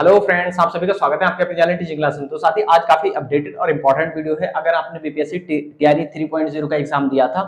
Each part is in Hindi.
हेलो फ्रेंड्स, आप सभी का स्वागत है आपके अपने चैनल टीचिंग क्लास में। तो साथ ही आज काफी अपडेटेड और इंपॉर्टेंट वीडियो है। अगर आपने बीपीएससी टीआरई 3.0 का एग्जाम दिया था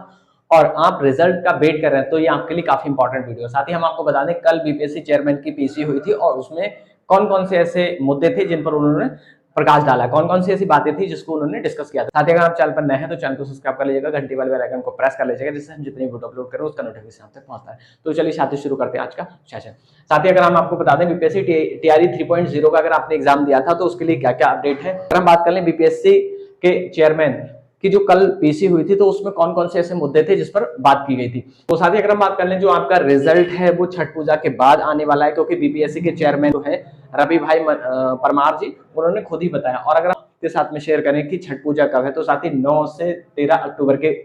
और आप रिजल्ट का वेट कर रहे हैं तो ये आपके लिए काफी इंपॉर्टेंट वीडियो है। साथ ही हम आपको बता दें, कल बीपीएससी चेयरमैन की पीसी हुई थी और उसमें कौन कौन से ऐसे मुद्दे थे जिन पर उन्होंने प्रकाश डाला, कौन कौन सी ऐसी बातें थी जिसको उन्होंने डिस्कस किया था। साथ ही अगर आप चैनल पर नए हैं तो चैनल को सब्सक्राइब कर लीजिएगा, घंटी वाले बेल आइकन को प्रेस कर लीजिएगा, जिससे हम जितनी वीडियो अपलोड करें उसका नोटिफिकेशन आप तक पहुंचता है। तो चलिए साथ ही शुरू करते हैं आज का सेशन। साथ ही अगर हम आपको बता दें, बीपीएससी टीआरई 3.0 का अगर आपने एग्जाम दिया था तो उसके लिए क्या क्या अपडेट है। अगर हम बात कर लें बीपीएससी के चेयरमैन की जो कल पीसी हुई थी तो उसमें कौन कौन से ऐसे मुद्दे थे जिस पर बात की गई थी। तो साथ ही अगर हम बात कर लें, जो आपका रिजल्ट है वो छठ पूजा के बाद आने वाला है, क्योंकि बीपीएससी के चेयरमैन जो है रवि भाई परमार जी, उन्होंने खुद ही बताया। और अगर आपके साथ में शेयर करें कि छठ पूजा कब है, तो साथ ही 9 से 13 अक्टूबर के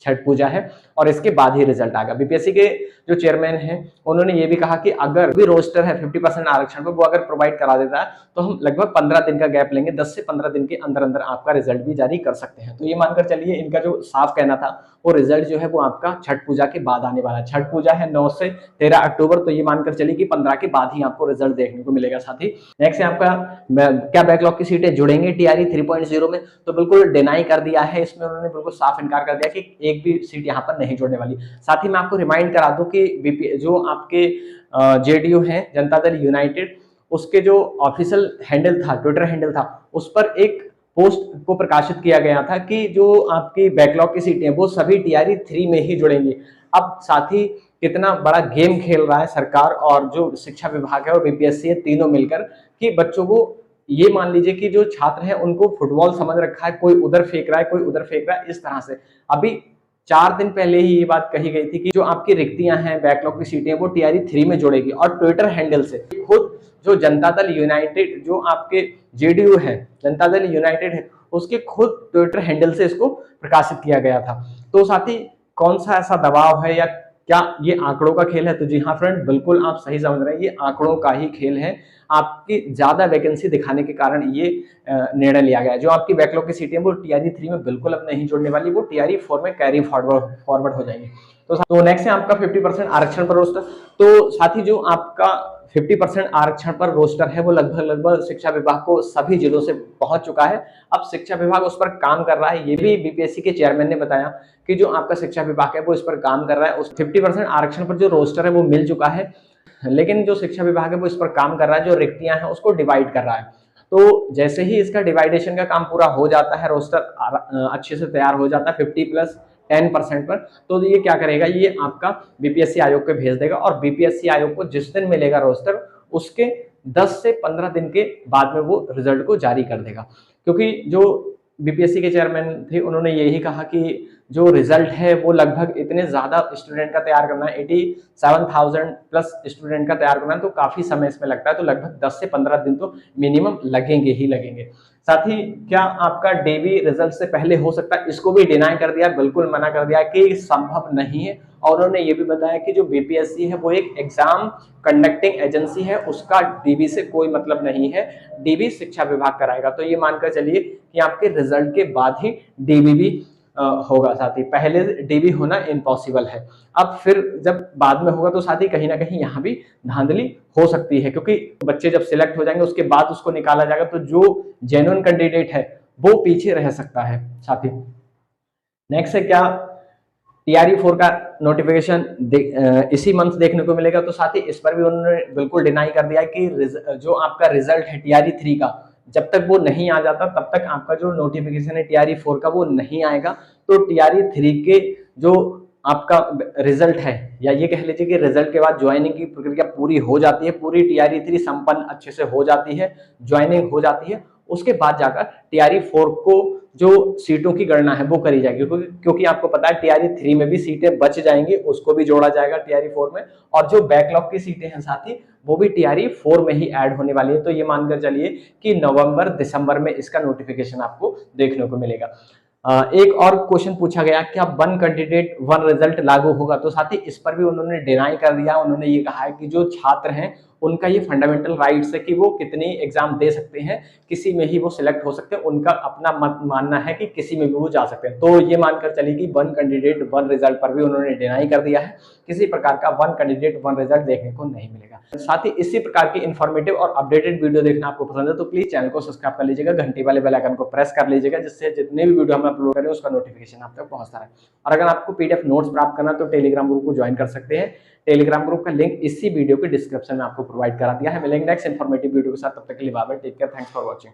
छठ पूजा है और इसके बाद ही रिजल्ट आएगा। बीपीएससी के जो चेयरमैन हैं उन्होंने ये भी कहा कि अगर भी रोस्टर है 50% आरक्षण पे वो अगर प्रोवाइड करा देता है तो हम लगभग 15 दिन का गैप लेंगे, 10 से 15 दिन के अंदर अंदर आपका रिजल्ट भी जारी कर सकते हैं। तो ये मानकर चलिए, इनका जो साफ कहना था वो रिजल्ट जो है वो आपका छठ पूजा के बाद आने वाला है। छठ पूजा है 9 से 13 अक्टूबर, तो ये मानकर चलिए कि 15 के बाद ही आपको रिजल्ट देखने को मिलेगा। साथ ही नेक्स्ट है आपका क्या बैकलॉग की सीटें जुड़ेंगे टीआरई 3.0 में, तो बिल्कुल डिनाई कर दिया है। इसमें उन्होंने बिल्कुल साफ इनकार कर दिया कि एक भी सीट यहाँ पर नहीं जुड़ने वाली। साथ ही मैं आपको रिमाइंड करा दूं कि जो आपके जेडीयू हैं, जनता दल यूनाइटेड, उसके जो ऑफिशियल हैंडल था, ट्विटर हैंडल था, उस पर एक पोस्ट को प्रकाशित किया गया था कि जो आपकी बैकलॉग की सीटें वो सभी टीआरई 3 में ही जुड़ेंगी। अब साथ ही कितना बड़ा गेम खेल रहा है सरकार और जो शिक्षा विभाग है और बीपीएससी है, तीनों मिलकर, कि बच्चों को ये मान लीजिए कि जो छात्र हैं उनको फुटबॉल समझ रखा है, कोई उधर फेंक रहा है, कोई उधर फेंक रहा है, इस तरह से। अभी 4 दिन पहले ही ये बात कही गई थी कि जो आपकी रिक्तियां हैं, बैकलॉग की सीटें, वो टीआरई 3 में जुड़ेगी। और ट्विटर हैंडल से खुद जो जनता दल यूनाइटेड, जो आपके जेडीयू है, जनता दल यूनाइटेड है, उसके खुद ट्विटर हैंडल से इसको प्रकाशित किया गया था। तो साथ ही कौन सा ऐसा दबाव है या क्या ये आंकड़ों का खेल है? तो जी हाँ फ्रेंड, बिल्कुल आप सही समझ रहे हैं, ये आंकड़ों का ही खेल है। आपकी ज्यादा वैकेंसी दिखाने के कारण ये निर्णय लिया गया है। जो आपकी बैकलॉग की सीटें वो टीआरई 3 में बिल्कुल अब नहीं जुड़ने वाली, वो टीआरई 4 में कैरी फॉरवर्ड हो जाएंगी। तो नेक्स्ट है आपका 50% आरक्षण पर रोस्टर। तो साथ ही जो आपका 50% आरक्षण पर रोस्टर है वो लगभग शिक्षा विभाग को सभी जिलों से पहुंच चुका है। अब शिक्षा विभाग उस पर काम कर रहा है। ये भी बीपीएससी के चेयरमैन ने बताया कि जो आपका शिक्षा विभाग है वो इस पर काम कर रहा है। उस 50% आरक्षण पर जो रोस्टर है वो मिल चुका है, लेकिन जो शिक्षा विभाग है वो इस पर काम कर रहा है, जो रिक्तियां हैं उसको डिवाइड कर रहा है। तो जैसे ही इसका डिवाइडेशन का काम पूरा हो जाता है, रोस्टर अच्छे से तैयार हो जाता है 50+10% पर, तो ये क्या करेगा, ये आपका बीपीएससी आयोग को भेज देगा और बीपीएससी आयोग को जिस दिन मिलेगा रोस्टर, उसके 10 से 15 दिन के बाद में वो रिजल्ट को जारी कर देगा। क्योंकि जो बीपीएससी के चेयरमैन थे उन्होंने यही कहा कि जो रिजल्ट है वो लगभग इतने ज्यादा स्टूडेंट का तैयार करना है, 87,000+ स्टूडेंट का तैयार करना है, तो काफी समय इसमें लगता है। तो लगभग 10 से 15 दिन तो मिनिमम लगेंगे ही लगेंगे। साथ ही क्या आपका डीबी रिजल्ट से पहले हो सकता है, इसको भी डिनाई कर दिया, बिल्कुल मना कर दिया कि संभव नहीं है। और उन्होंने ये भी बताया कि जो बीपीएससी है वो एक एग्जाम कंडक्टिंग एजेंसी है, उसका डीबी से कोई मतलब नहीं है, डीबी शिक्षा विभाग कराएगा। तो ये मानकर चलिए कि आपके रिजल्ट के बाद ही डीबी भी होगा। साथ ही पहले डीबी होना इम्पॉसिबल है। अब फिर जब बाद में होगा तो साथ ही कहीं ना कहीं यहाँ भी धांधली हो सकती है, क्योंकि बच्चे जब सिलेक्ट हो जाएंगे उसके बाद उसको निकाला जाएगा, तो जो जेन्युइन कैंडिडेट है वो पीछे रह सकता है। साथ ही नेक्स्ट है क्या टीआरई 4 का नोटिफिकेशन इसी मंथ देखने को मिलेगा। तो साथ ही इस पर भी उन्होंने बिल्कुल डिनाई कर दिया कि जो आपका रिजल्ट है टीआरई 3 का, जब तक वो नहीं आ जाता तब तक आपका जो नोटिफिकेशन है टीआरई 4 का वो नहीं आएगा। तो टीआरई 3 के जो आपका रिजल्ट है, या ये कह लीजिए कि रिजल्ट के बाद ज्वाइनिंग की प्रक्रिया पूरी हो जाती है, पूरी टीआरई 3 संपन्न अच्छे से हो जाती है, ज्वाइनिंग हो जाती है, उसके बाद जाकर टीआरई 4 को जो सीटों की गणना है वो करी जाएगी। क्योंकि आपको पता है टीआरई 3 में भी सीटें बच जाएंगी, उसको भी जोड़ा जाएगा टीआरई 4 में, और जो बैकलॉग की सीटें हैं साथ ही वो भी टीआरई 4 में ही ऐड होने वाली है। तो ये मानकर चलिए कि नवंबर दिसंबर में इसका नोटिफिकेशन आपको देखने को मिलेगा। एक और क्वेश्चन पूछा गया, क्या 1 कैंडिडेट 1 रिजल्ट लागू होगा? तो साथ ही इस पर भी उन्होंने डिनाई कर दिया। उन्होंने ये कहा है कि जो छात्र हैं उनका ये फंडामेंटल राइट्स है कि वो कितनी एग्जाम दे सकते हैं, किसी में ही वो सिलेक्ट हो सकते हैं, उनका अपना मत मानना है कि किसी में भी वो जा सकते हैं। तो ये मानकर चलिए कि 1 कैंडिडेट 1 रिजल्ट पर भी उन्होंने डिनाई कर दिया है, किसी प्रकार का 1 कैंडिडेट 1 रिजल्ट देखने को नहीं मिलेगा। साथ ही इसी प्रकार की इन्फॉर्मेटिव और अपडेटेड वीडियो देखना आपको पसंद है तो प्लीज चैनल को सब्सक्राइब कर लीजिएगा, घंटी वाले बेल आइकन को प्रेस कर लीजिएगा, जिससे जितने भी वीडियो हम अपलोड करें उसका नोटिफिकेशन आप तक पहुंचता है। और अगर आपको पीडीएफ नोट्स प्राप्त करना तो टेलीग्राम ग्रुप को ज्वाइन कर सकते हैं। टेलीग्राम ग्रुप का लिंक इसी वीडियो के डिस्क्रिप्शन में आपको प्रोवाइड करा दिया है। मिलेंगे नेक्स्ट इन्फॉर्मेटिव वीडियो के साथ, तब तक के लिए bye bye, take care, thanks for watching.